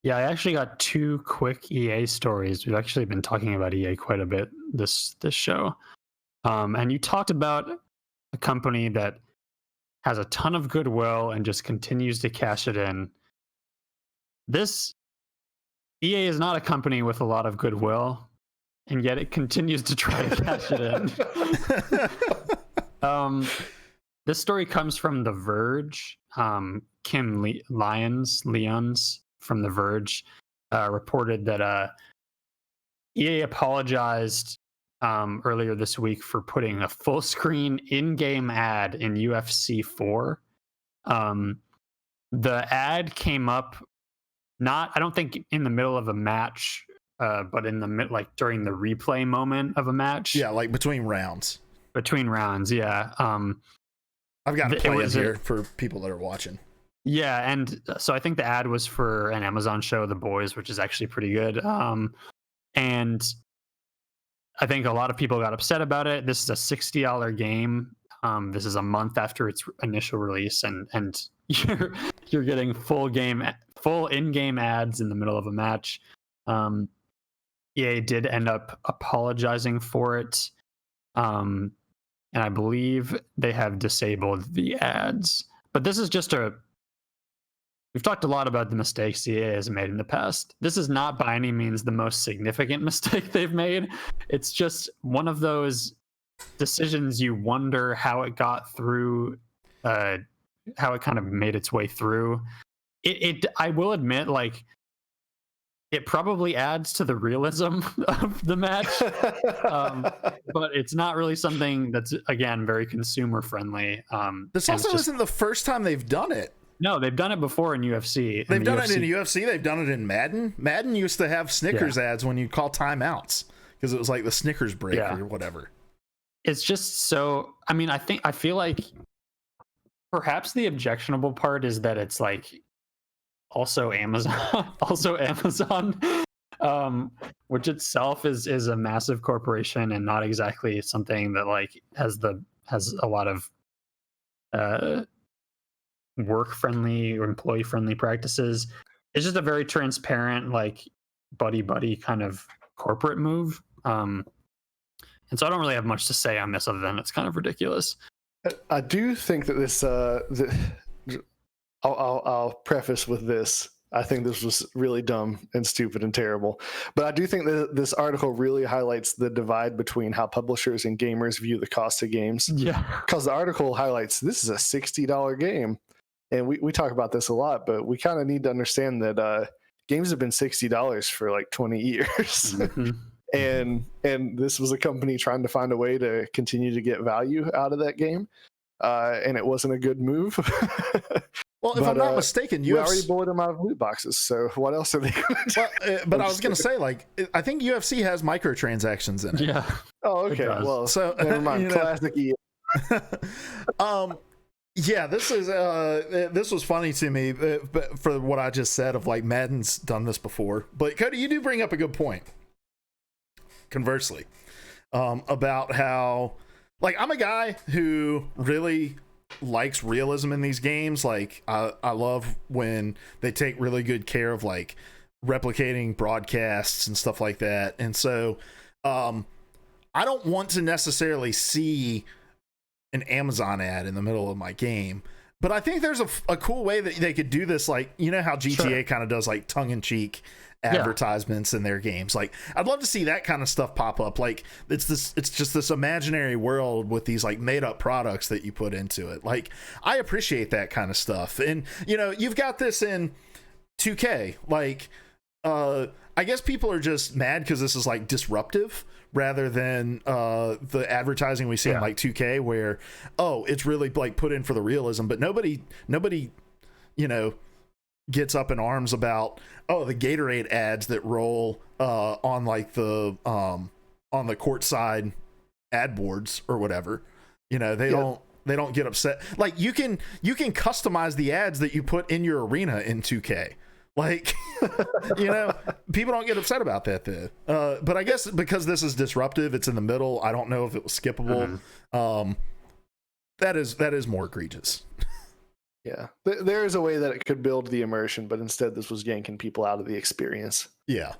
Yeah, I actually got two quick EA stories. We've actually been talking about EA quite a bit this show. And you talked about a company that has a ton of goodwill and just continues to cash it in. This EA is not a company with a lot of goodwill, and yet it continues to try to cash it in. This story comes from The Verge. Kim Lyons from The Verge reported that EA apologized earlier this week for putting a full screen in-game ad in UFC 4. The ad came up I don't think in the middle of a match, but in the like during the replay moment of a match. Yeah, like between rounds. Between rounds, yeah. I've got to play it here for people that are watching. Yeah, and so I think the ad was for an Amazon show, The Boys, which is actually pretty good. And I think a lot of people got upset about it. This is a $60 game. This is a month after its initial release, and you're getting full in-game ads in the middle of a match. EA did end up apologizing for it, and I believe they have disabled the ads. But this is just we've talked a lot about the mistakes EA has made in the past. This is not by any means the most significant mistake they've made. It's just one of those decisions you wonder how it got through, how it kind of made its way through. I will admit, like, it probably adds to the realism of the match, but it's not really something that's, again, very consumer friendly. This also isn't the first time they've done it. No, they've done it before in UFC. They've done it in UFC. They've done it in Madden. Madden used to have Snickers ads when you call timeouts because it was like the Snickers break or whatever. It's just so. I mean, I feel like perhaps the objectionable part is that it's like also Amazon, which itself is a massive corporation and not exactly something that like has a lot of work friendly or employee friendly practices. It's just a very transparent, like buddy kind of corporate move. And so I don't really have much to say on this other than it's kind of ridiculous. I do think that this I'll preface with this. I think this was really dumb and stupid and terrible. But I do think that this article really highlights the divide between how publishers and gamers view the cost of games. Yeah. Because the article highlights this is a $60 game. And we talk about this a lot, but we kind of need to understand that games have been $60 for like 20 years. Mm-hmm. and this was a company trying to find a way to continue to get value out of that game. And it wasn't a good move. Well, if I'm not mistaken, we already bought them out of loot boxes. So what else are they going to do? But I was going to say, like, I think UFC has microtransactions in it. Yeah. Oh, okay. Well, so never mind. Classic EA. Yeah, this was funny to me for what I just said of like Madden's done this before. But Cody, you do bring up a good point. Conversely, about how like I'm a guy who really likes realism in these games. Like I love when they take really good care of like replicating broadcasts and stuff like that. And so I don't want to necessarily see an Amazon ad in the middle of my game, but I think there's a cool way that they could do this. Like, you know how GTA kind of does like tongue-in-cheek advertisements in their games. Like, I'd love to see that kind of stuff pop up. Like, it's just this imaginary world with these like made up products that you put into it. Like, I appreciate that kind of stuff. And you know, you've got this in 2K. Like, I guess people are just mad because this is like disruptive rather than the advertising we see in like 2K where, oh, it's really like put in for the realism, but nobody, you know, gets up in arms about, oh, the Gatorade ads that roll on like the on the courtside ad boards or whatever. You know, they don't get upset. Like you can customize the ads that you put in your arena in 2K. Like, you know, people don't get upset about that then. But I guess because this is disruptive, it's in the middle. I don't know if it was skippable. That is more egregious. Yeah, there is a way that it could build the immersion, but instead this was yanking people out of the experience. Yeah,